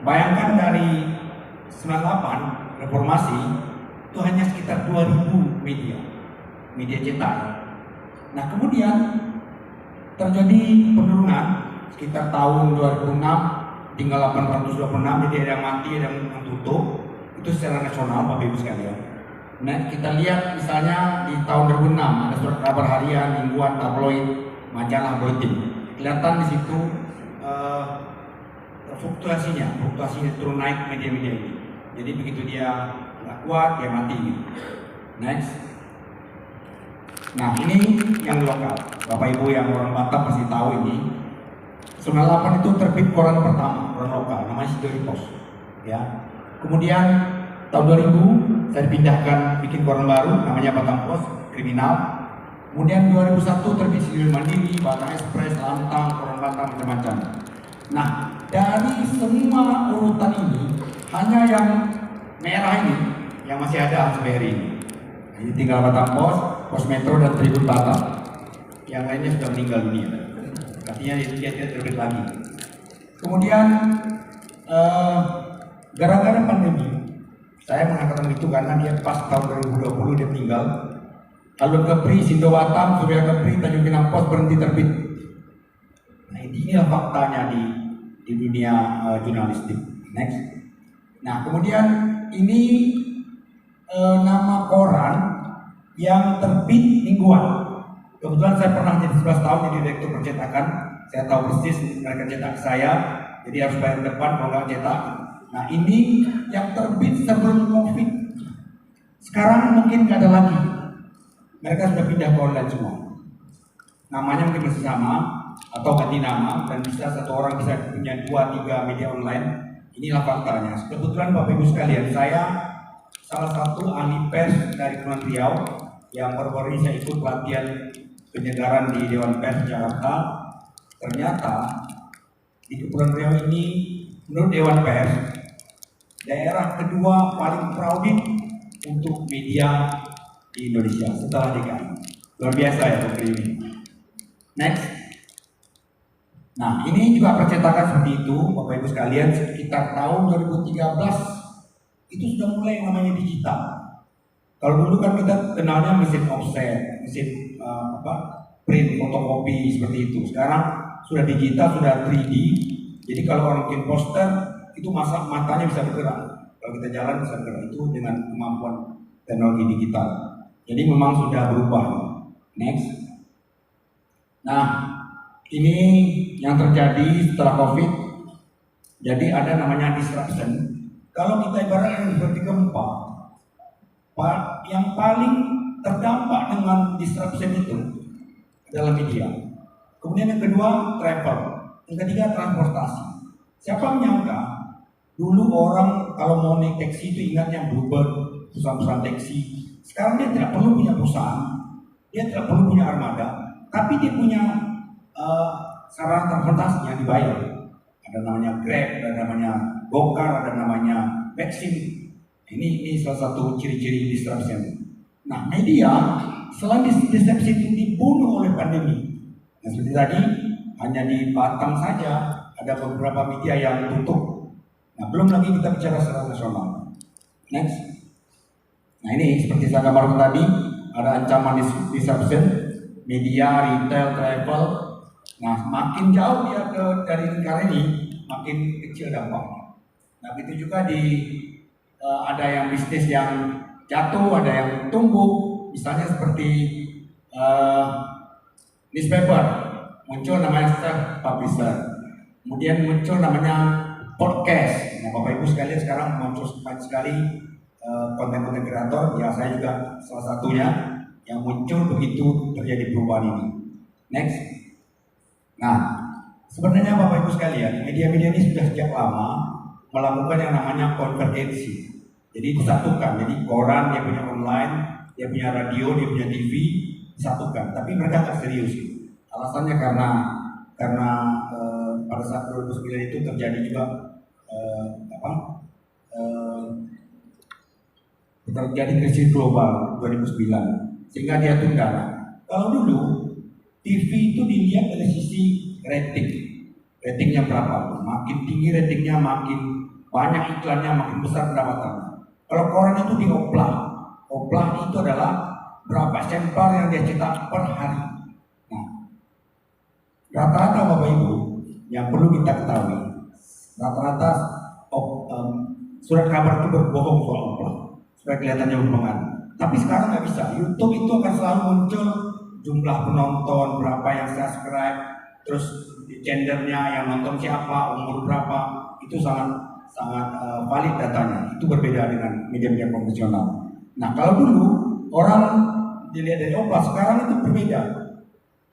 Bayangkan dari 98 reformasi itu hanya sekitar 2000 media cetak. Nah kemudian terjadi penurunan sekitar tahun 2006, tinggal 826, jadi ada yang mati, ada yang tutup. Itu secara nasional Bapak Ibu sekalian. Nah kita lihat misalnya di tahun 2006 ada surat kabar harian, mingguan, tabloid, majalah, bulletin. Kelihatan di situ fluktuasinya turun naik media-media ini. Jadi begitu dia nggak kuat, dia mati gitu. Next. Nah ini yang lokal. Bapak Ibu yang orang Batam pasti tahu ini. 98 itu terbit koran pertama, koran lokal, namanya Sidori Pos. Ya. Kemudian tahun 2000 saya dipindahkan bikin koran baru, namanya Batam Pos, kriminal. Kemudian 2001 terbit Sidori Mandiri, Batam Express, Lantang, koran Batam, macam-macam. Nah, dari semua urutan ini, hanya yang merah ini yang masih ada sampai hari ini. Ini tinggal Batam Pos, Pos Metro dan Tribun Batam. Yang lainnya sudah meninggal dunia. Artinya dia tidak terbit lagi. Kemudian gara-gara pandemi, saya mengatakan itu karena dia pas tahun 2020 dia meninggal. Alun Kepri, Sindo Batam, Surya Kepri, Tanjung Pinang Pos berhenti terbit. Nah inilah faktanya di dunia jurnalistik. Next. Nah kemudian ini nama koran yang terbit mingguan. Kebetulan saya pernah jadi 11 tahun jadi direktur percetakan. Saya tahu persis mereka cetak saya, jadi harus bayar depan kalau nggak cetak. Nah ini yang terbit sebelum COVID. Sekarang mungkin nggak ada lagi. Mereka sudah pindah ke online semua. Namanya mungkin masih sama atau ganti nama, dan bisa satu orang bisa punya 2-3 media online. Inilah faktanya. Kebetulan Bapak Ibu sekalian, saya salah satu ahli pers dari Kepulauan Riau yang baru-baru ini saya ikut pelatihan penyegaran di Dewan Pers Jakarta. Ternyata di Kepulauan Riau ini menurut Dewan Pers daerah kedua paling crowded untuk media di Indonesia setelah DKI. Luar biasa ya Bapak ini. Next. Nah ini juga percetakan seperti itu Bapak Ibu sekalian. Sekitar tahun 2013 itu sudah mulai yang namanya digital. Kalau dulu kan kita kenalnya mesin offset, mesin print, fotokopi seperti itu. Sekarang sudah digital, sudah 3D. Jadi kalau orang bikin poster itu matanya bisa bergerak. Kalau kita jalan bisa bergerak, itu dengan kemampuan teknologi digital. Jadi memang sudah berubah. Next. Nah ini yang terjadi setelah COVID. Jadi ada namanya disruption. Kalau kita ibaratkan seperti gempa, yang paling terdampak dengan disruption itu adalah media. Kemudian yang kedua travel, yang ketiga transportasi. Siapa menyangka dulu orang kalau mau naik taksi itu ingatnya Bluebird, perusahaan taksi. Sekarang dia tidak perlu punya perusahaan, dia tidak perlu punya armada, tapi dia punya sarana transportasi yang dibayar. Ada namanya Grab, ada namanya Gokar, ada namanya Maxim. Ini salah satu ciri-ciri disruption. Nah, media selain disruption itu dibunuh oleh pandemi. Nah, seperti tadi hanya di Batam saja ada beberapa media yang tutup. Nah, belum lagi kita bicara secara nasional. Next. Nah, ini seperti saya gambarkan tadi ada ancaman disruption, media, retail, travel. Nah, makin jauh dia dari negara ini, makin kecil dampaknya. Nah, begitu juga ada yang bisnis yang jatuh, ada yang tumbuh. Misalnya seperti newspaper, muncul namanya self-publisher. Kemudian muncul namanya podcast. Nah, Bapak Ibu sekalian sekarang muncul banyak sekali konten-konten kreator. Ya, saya juga salah satunya yang muncul begitu terjadi perubahan ini. Next. Nah, sebenarnya Bapak Ibu sekalian, media-media ini sudah sejak lama melakukan yang namanya konvergensi. Jadi disatukan. Jadi koran dia punya online, dia punya radio, dia punya TV, disatukan. Tapi mereka nggak serius. Alasannya karena pada saat 2009 itu terjadi juga terjadi krisis global 2009, sehingga dia tunda. Kalau dulu TV itu dilihat dari sisi ratingnya berapa, makin tinggi ratingnya makin banyak iklannya, makin besar pendapatannya. Kalau koran itu dioplah, oplah itu adalah berapa sampel yang dia cetak per hari. Nah, rata-rata Bapak Ibu yang perlu kita ketahui, rata-rata surat kabar itu berbohong soal oplah, supaya kelihatannya berpengaruh. Tapi sekarang nggak bisa. YouTube itu akan selalu muncul jumlah penonton, berapa yang subscribe, terus gendernya, yang nonton siapa, umur berapa, itu sangat valid datanya. Itu berbeda dengan media-media konvensional. Nah, kalau dulu orang dilihat dari oplah, sekarang itu berbeda.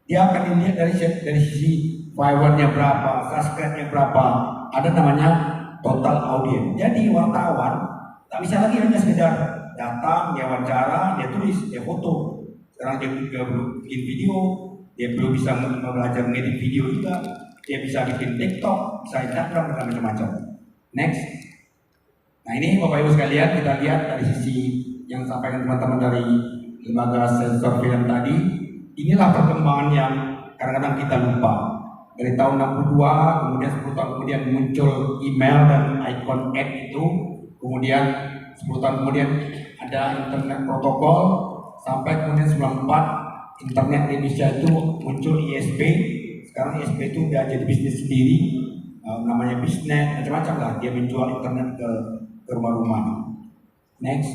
Dia akan dilihat dari sisi viewernya berapa, subscribe-nya berapa, ada namanya total audience. Jadi wartawan tak bisa lagi hanya sekedar datang, dia wawancara, dia tulis, dia foto. Sekarang dia belum bikin video, dia belum bisa belajar ngedit video juga, dia bisa bikin TikTok, bisa Instagram, dan macam-macam. Next. Nah, ini Bapak Ibu sekalian, kita lihat dari sisi yang disampaikan teman-teman dari lembaga sensor film tadi. Inilah perkembangan yang kadang-kadang kita lupa. Dari tahun 62, kemudian 10 tahun kemudian muncul email dan ikon ad itu. Kemudian 10 tahun kemudian ada internet protokol, sampai kemudian 94 internet di Indonesia itu muncul ISP. Sekarang ISP itu udah jadi bisnis sendiri, namanya bisnet, macam-macam lah. Dia menjual internet ke rumah-rumah. Next.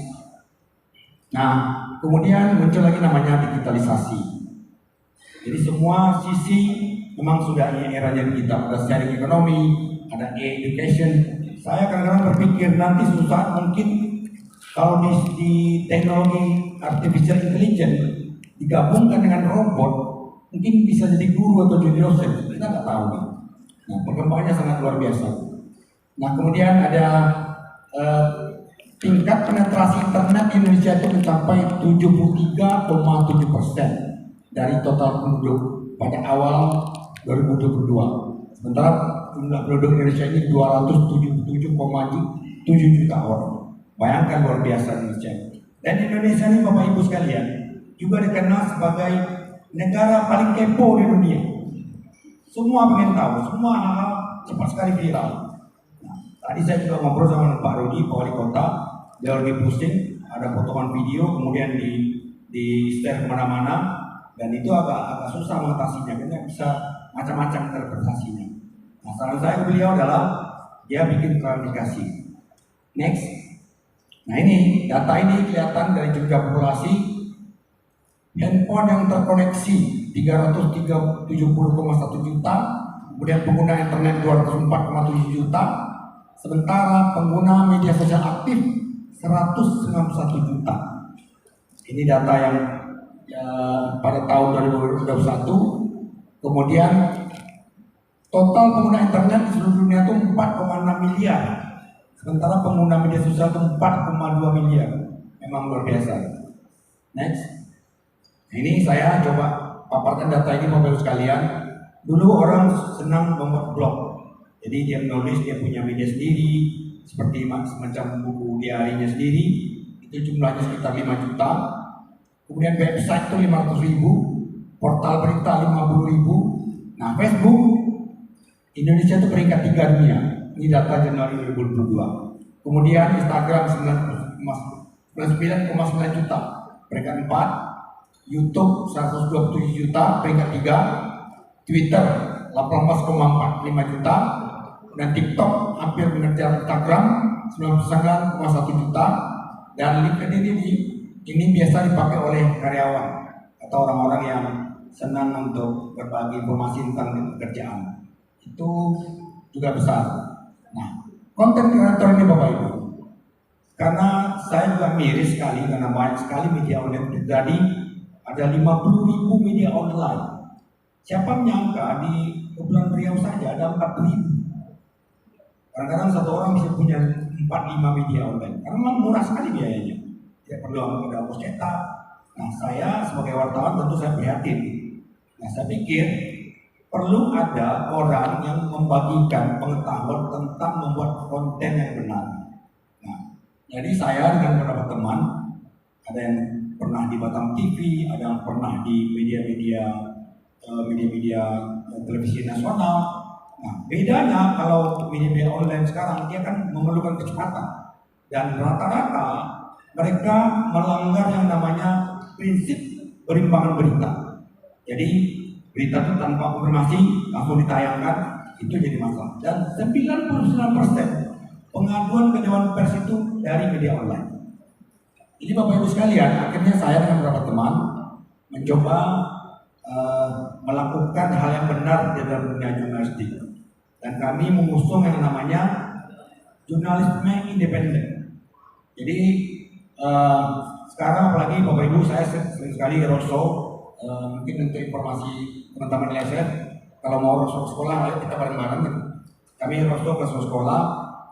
Nah, kemudian muncul lagi namanya digitalisasi. Jadi semua sisi memang sudah eranya digital. Ada sharing ekonomi, ada e-education. Saya kadang-kadang berpikir nanti suatu saat mungkin kalau di teknologi artificial intelligence digabungkan dengan robot, mungkin bisa jadi guru atau jadi dosen. Kita nggak tahu nih. Nah, perkembangannya sangat luar biasa. Nah, kemudian ada tingkat penetrasi internet di Indonesia itu mencapai 73,7% dari total penduduk pada awal 2022. Sementara jumlah penduduk Indonesia ini 277,7 juta orang. Bayangkan luar biasa Indonesia. Dan Indonesia ini Bapak Ibu sekalian juga dikenal sebagai negara paling kepo di dunia. Semua pengen tahu, semua hal-hal cepat sekali viral. Nah, tadi saya juga ngobrol sama Pak Rudi, Pak Wali Kota. Dia lagi posting, ada potongan video, kemudian di share kemana-mana, dan itu agak susah mengatasinya, karena bisa macam-macam interpretasinya. Nah, saran saya ke beliau adalah dia bikin klarifikasi. Next. Nah, ini data ini kelihatan dari jumlah populasi handphone yang terkoneksi 370,1 juta, kemudian pengguna internet 204,7 juta, sementara pengguna media sosial aktif 191 juta. Ini data yang pada tahun 2021. Kemudian total pengguna internet di seluruh dunia itu 4,6 miliar. Sementara pengguna media sosial itu 4,2 miliar. Memang luar biasa. Next. Ini saya coba paparkan data ini Bapak Ibu sekalian. Dulu orang senang membuat blog. Jadi dia menulis, dia punya media sendiri, seperti semacam buku diarinya sendiri. Itu jumlahnya sekitar 5 juta. Kemudian website itu 500.000, portal berita 50.000. Nah, Facebook Indonesia itu peringkat 3 dunia. Ini data Januari 2022. Kemudian Instagram 99,9 juta, peringkat 4. YouTube 127 juta, peringkat 3. Twitter 18,45 juta. Dan TikTok hampir mengejar Instagram 99,1 juta. Dan LinkedIn ini biasa dipakai oleh karyawan atau orang-orang yang senang untuk berbagi informasi tentang pekerjaan. Itu juga besar. Nah, konten kreator ini Bapak Ibu, karena saya juga miris sekali karena banyak sekali media online terjadi, ada 50.000 media online. Siapa menyangka di Kepulauan Riau saja ada 4.000. Kadang-kadang satu orang bisa punya 4-5 media online karena memang murah sekali biayanya. Tidak perlu ada ongkos cetak. Nah, saya sebagai wartawan tentu saya prihatin. Nah, saya pikir perlu ada orang yang membagikan pengetahuan tentang membuat konten yang benar. Nah, jadi saya dengan beberapa teman, ada yang pernah di Batam TV, ada yang pernah di media-media televisi nasional. Nah, bedanya kalau media online sekarang dia kan memerlukan kecepatan dan rata-rata mereka melanggar yang namanya prinsip berimbangan berita. Jadi berita itu tanpa konfirmasi langsung ditayangkan, itu jadi masalah. Dan 99% pengaduan ke Dewan Pers itu dari media online. Ini Bapak Ibu sekalian, akhirnya saya dengan beberapa teman mencoba melakukan hal yang benar di dalam dunia jurnalistik. Dan kami mengusung yang namanya jurnalisme independen. Jadi sekarang apalagi Bapak Ibu, saya sering sekali roadshow, mungkin untuk informasi teman-teman LSF, kalau mau roadshow sekolah, ayo kita bareng-bareng. Kami roadshow ke sekolah,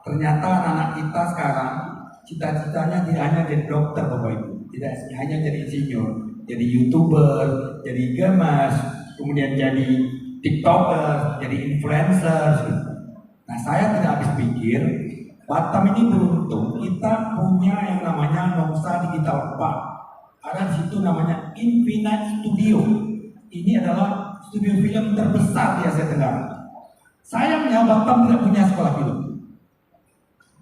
ternyata anak-anak kita sekarang cita-citanya tidak hanya jadi dokter Bapak Ibu, tidak hanya jadi insinyur, jadi YouTuber, jadi games, kemudian jadi TikToker, jadi influencer. Nah, saya tidak habis pikir, Batam ini beruntung kita punya yang namanya Nongsa Digital Park. Ada di situ namanya Infinite Studio. Ini adalah studio film terbesar di Asia Tenggara. Sayangnya Batam tidak punya sekolah film.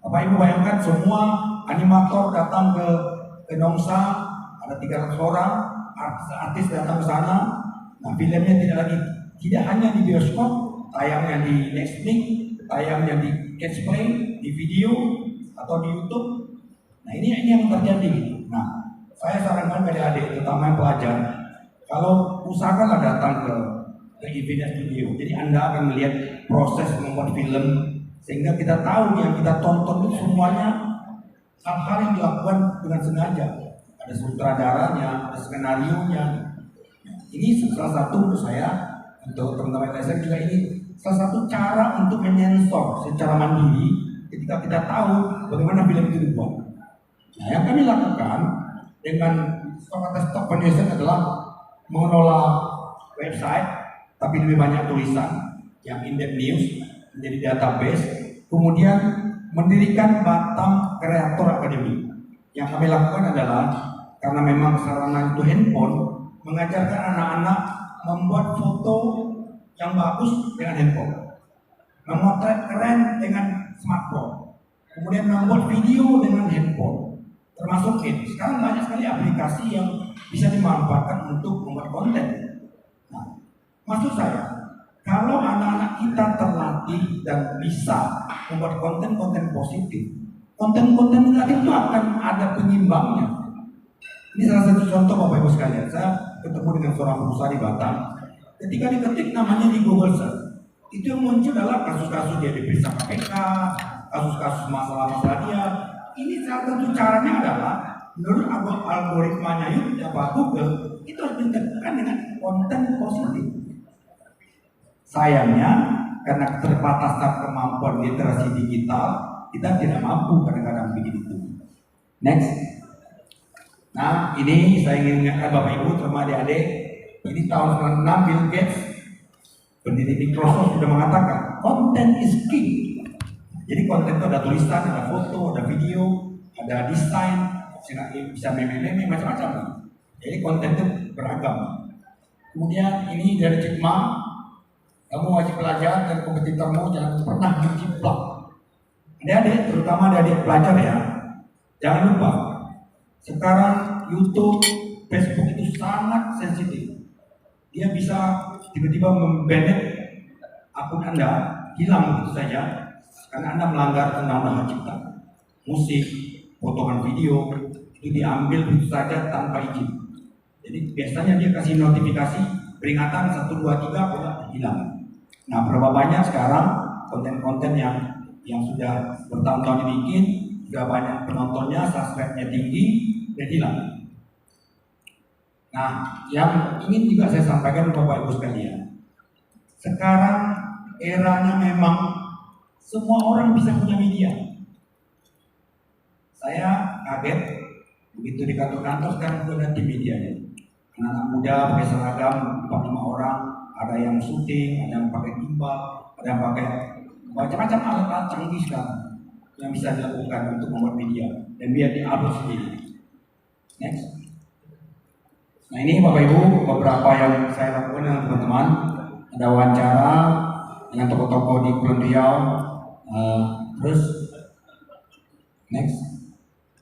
Bapak Ibu bayangkan semua animator datang ke Nongsa, ada 300 orang, artis datang ke sana. Nah, filmnya tidak hanya di bioskop, tayangnya di Netflix, tayangnya di Catch Play, di video atau di YouTube. Nah, ini yang terjadi. Nah, saya sarankan ke adik-adik, terutama yang pelajar, kalau usahakanlah datang ke Infinite Studio. Jadi Anda akan melihat proses membuat film, sehingga kita tahu yang kita tonton itu semuanya hal-hal yang dilakukan dengan sengaja. Ada sutradaranya, ada skenario-nya. Ini salah satu menurut saya, untuk teman-teman LSM juga ini salah satu cara untuk menyensor secara mandiri ketika kita tahu bagaimana film itu dibuat. Nah, yang kami lakukan dengan Stop Foundation adalah mengelola website, tapi lebih banyak tulisan yang in-depth news, menjadi database, kemudian mendirikan Batam Creator Academy. Yang kami lakukan adalah, karena memang sarana itu handphone, mengajarkan anak-anak membuat foto yang bagus dengan handphone, memotret keren dengan smartphone, kemudian membuat video dengan handphone, termasuk game. Sekarang banyak sekali aplikasi yang bisa dimanfaatkan untuk membuat konten. Nah, maksud saya, kalau anak-anak kita terlatih dan bisa membuat konten-konten positif, konten-konten negatif itu akan ada penyimbangnya. Ini salah satu contoh Bapak Ibu sekalian. Saya ketemu dengan seorang pengusaha di Batam. Ketika diketik namanya di Google Search, itu yang muncul adalah kasus-kasus dia diperiksa KPK, kasus-kasus masalah-masalah dia. Ini salah satu caranya adalah menurut algoritmanya YouTube apa Google, itu harus ditekan dengan konten positif. Sayangnya, karena keterbatasan kemampuan literasi digital, kita tidak mampu kadang-kadang bikin itu. Next. Nah, ini saya ingin ingatkan Bapak Ibu, terutama adik-adik, ini tahun 96 Bill Gates, pendiri Microsoft, sudah mengatakan content is key. Jadi konten itu ada tulisan, ada foto, ada video, ada desain, bisa meme-meme, macam-macam. Jadi konten itu beragam. Kemudian ini dari Jack Ma, kamu wajib belajar dan kompetitormu jangan pernah menjiplak. Adik-adik, terutama adik-adik pelajar ya, jangan lupa. Sekarang YouTube, Facebook itu sangat sensitif. Dia bisa tiba-tiba membanet akun Anda, hilang begitu saja, karena Anda melanggar undang-undang hak cipta. Musik, potongan video, itu diambil begitu saja tanpa izin. Jadi biasanya dia kasih notifikasi, peringatan 1, 2, 3, udah hilang. Nah, berapa banyak sekarang konten-konten yang sudah bertahun-tahun dibikin, sudah banyak penontonnya, subscribe-nya tinggi, dan hilang. Nah, yang ingin juga saya sampaikan Bapak Ibu sekalian, sekarang eranya memang semua orang bisa punya media. Saya kaget begitu di kantor-kantor sekarang sudah tim medianya. Anak-anak muda pakai seragam 4-5 orang, ada yang syuting, ada yang pakai gimbal, ada yang pakai macam-macam alat-alat canggih sekarang yang bisa dilakukan untuk membuat media dan biar di-upload sendiri. Next. Nah, ini Bapak Ibu beberapa yang saya lakukan dengan teman-teman. Ada wawancara, dengan toko-toko di Kepulauan Riau. Terus next,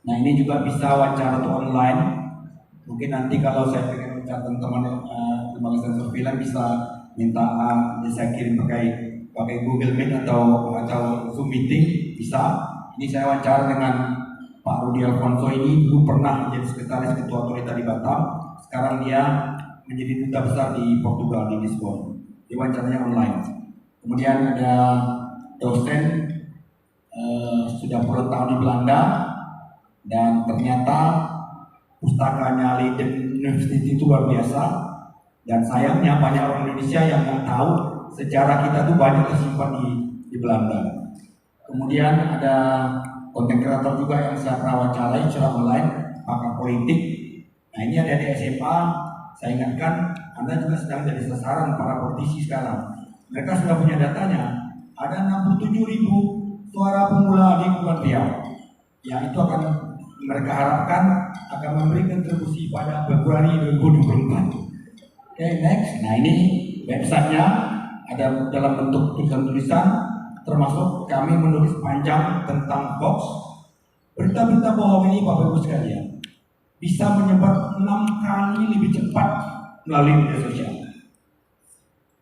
nah ini juga bisa wawancara tuh online. Mungkin nanti kalau saya pengen wawancara teman-teman lembaga sensor film bisa minta saya kirim pakai Google Meet atau Zoom meeting bisa. Ini saya wawancara dengan Pak Rudi Alfonso. Ini dulu pernah menjadi sekretaris ketua otorita di Batam. Sekarang dia menjadi duta besar di Portugal di Lisbon. Dia wawancaranya online. Kemudian ada dosen sudah puluhan tahun di Belanda dan ternyata pustakanya Leiden University itu luar biasa. Dan sayangnya banyak orang Indonesia yang nggak tahu sejarah kita tuh banyak tersimpan di Belanda. Kemudian ada konten kreator juga yang saya pernah wawancarai secara online, pakar politik. Nah ini ada di SMA, saya ingatkan Anda juga sedang jadi sasaran para politisi sekarang. Mereka sudah punya datanya, ada 67.000 suara pemula di Kepulauan Riau. Yang itu akan mereka harapkan akan memberi kontribusi pada Februari 2024. Oke, next. Nah ini websitenya ada dalam bentuk tulisan-tulisan. Termasuk kami menulis panjang tentang hoax. Berita-berita bohong ini Bapak Ibu sekalian bisa menyebar 6 kali lebih cepat melalui media sosial.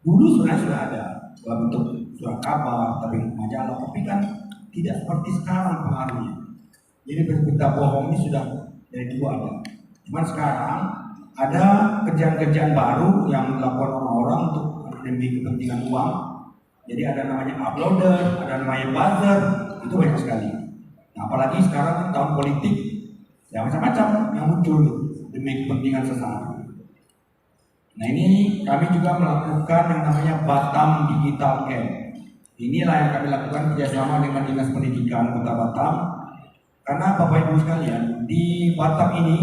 Dulu sebenarnya sudah ada dalam bentuk surat kabar, tapi majalah, tapi kan tidak seperti sekarang pengaruhnya. Jadi berita bohong ini sudah dari dua ada. Cuman sekarang ada kerjaan-kerjaan baru yang dilakukan orang-orang untuk demi kepentingan uang. Jadi ada namanya uploader, ada namanya buzzer, itu banyak sekali. Nah, apalagi sekarang tahun politik, ya macam-macam yang muncul demi kepentingan sesaat. Nah ini kami juga melakukan yang namanya Batam Digital Camp. Inilah yang kami lakukan kerjasama dengan Dinas Pendidikan Kota Batam. Karena Bapak Ibu sekalian, di Batam ini,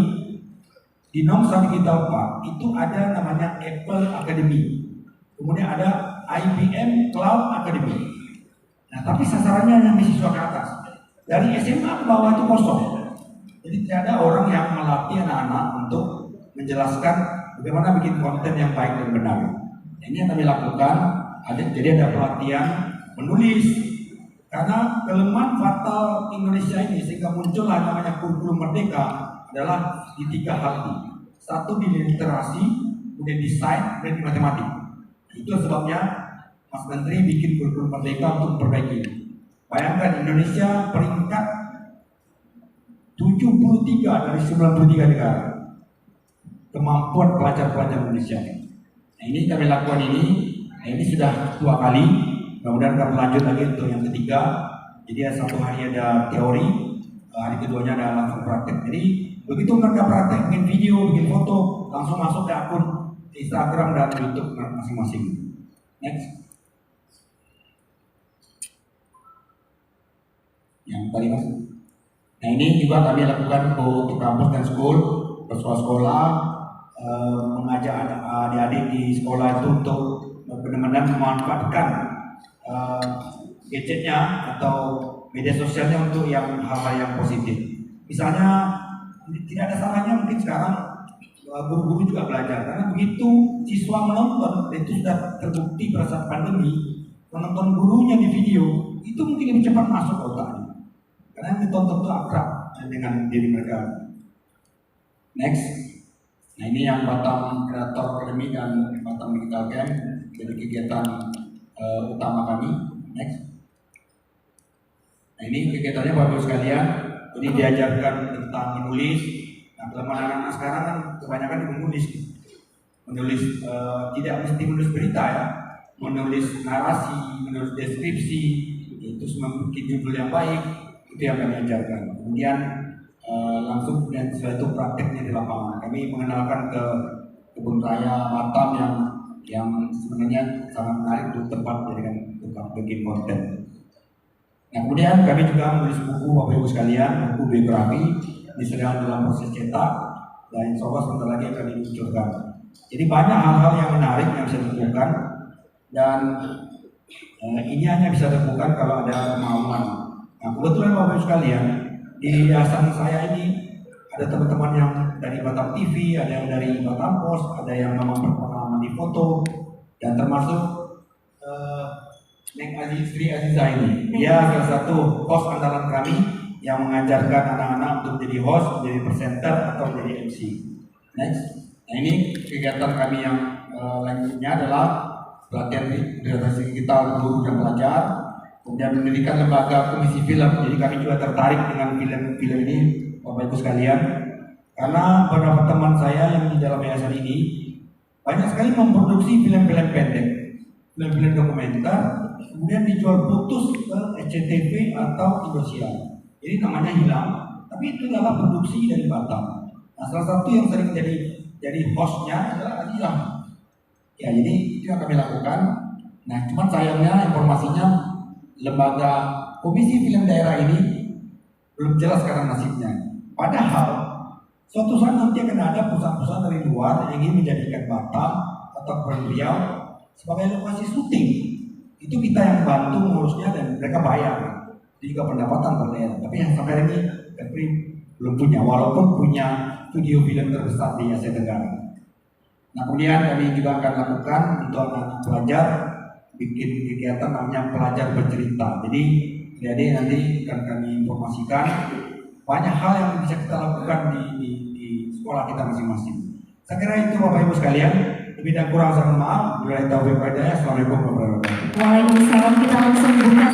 di Nomsa Digital Park, itu ada namanya Apple Academy. Kemudian ada IBM Cloud Academy. Nah, tapi sasarannya hanya mahasiswa ke atas. Dari SMA ke bawah itu kosong. Jadi tidak ada orang yang melatih anak-anak untuk menjelaskan bagaimana bikin konten yang baik dan benar. Ini yang kami lakukan. Jadi ada pelatihan menulis. Karena kelemahan fatal Indonesia ini sehingga muncullah namanya kurikulum merdeka adalah di 3 hal ini. 1 di literasi, kemudian desain, dan di matematik. Itu sebabnya Mas Menteri bikin kurikulum merdeka untuk memperbaiki. Bayangkan Indonesia peringkat 73 dari 93 negara kemampuan pelajar-pelajar Indonesia. Nah ini kami lakukan ini. Nah ini sudah 2 kali. Mudah-mudahan kami lanjut lagi untuk yang ketiga. Jadi 1 hari ada teori, hari keduanya ada langsung praktek. Jadi begitu mereka praktek bikin video, bikin foto, langsung masuk ke akun Instagram dan YouTube masing-masing. Next. Yang tadi mas. Nah ini juga kami lakukan untuk kampus dan school, ke sekolah-sekolah, mengajak adik-adik di sekolah itu untuk benar-benar memanfaatkan gadgetnya atau media sosialnya untuk yang hal-hal yang positif. Misalnya tidak ada salahnya mungkin sekarang guru-guru juga belajar, karena begitu siswa menonton, itu sudah terbukti pada saat pandemi, menonton gurunya di video itu mungkin lebih cepat masuk ke otaknya, karena yang ditonton itu akrab dengan diri mereka. Next. Nah ini yang Batam Creator Academy dan Batam Digital Camp jadi kegiatan utama kami. Next. Nah ini kegiatannya Bapak Ibu sekalian, jadi diajarkan tentang menulis. Nah, kelemahan anak-anak sekarang kan kebanyakan menulis tidak mesti menulis berita ya, menulis narasi, menulis deskripsi, itu semua bikin judul yang baik, itu yang kami ajarkan. Kemudian langsung dan setelah itu prakteknya di lapangan. Kami mengenalkan ke kebun raya Batam yang sebenarnya sangat menarik untuk tempat tempat bikin konten. Nah kemudian kami juga menulis buku Bapak Ibu sekalian, buku biografi. Ini sedang dalam proses cetak dan insya Allah sebentar lagi akan diluncurkan. Jadi banyak hal-hal yang menarik yang bisa dilakukan dan ini hanya bisa dilakukan kalau ada kemauan. Nah kebetulan Bapak Ibu sekalian, di yayasan saya ini ada teman-teman yang dari Batam TV, ada yang dari Batam Pos, ada yang memang berpengalaman di foto, dan termasuk Neng Aziz Sri Aziza ini, dia salah satu host andalan kami yang mengajarkan anak-anak untuk jadi host, menjadi presenter atau menjadi MC. Next, nah ini kegiatan kami yang lanjutnya adalah pelatihan realisasi kita guru dan pelajar, kemudian mendirikan lembaga komisi film. Jadi kami juga tertarik dengan film-film ini, Bapak Ibu sekalian, karena beberapa teman saya yang di dalam yayasan ini banyak sekali memproduksi film-film pendek, film-film dokumenter, kemudian dijual putus ke SCTV atau Indosiar. Jadi namanya hilang, tapi itu adalah produksi dari Batam. Nah, salah satu yang sering jadi hostnya adalah Azizah. Ya, jadi itu yang kami lakukan. Nah, cuman sayangnya informasinya lembaga komisi film daerah ini belum jelas sekarang nasibnya. Padahal suatu saat nanti akan ada perusahaan-perusahaan dari luar yang ingin menjadikan Batam atau Riau sebagai lokasi syuting. Itu kita yang bantu mengurusnya dan mereka bayar. Itu juga pendapatan per daerah. Tapi yang sampai hari ini Kepri belum punya, walaupun punya studio film terbesar di Asia Tenggara. Nah, kemudian kami juga akan lakukan untuk anak-anak pelajar bikin kegiatan namanya pelajar bercerita. Jadi adik nanti akan kami informasikan banyak hal yang bisa kita lakukan di sekolah kita masing-masing. Saya kira itu Bapak Ibu sekalian. Lebih dan kurang saya mohon maaf. Wabillahi taufiq wal hidayah. Assalamualaikum warahmatullahi wabarakatuh. Waalaikumsalam. Kita langsung buka.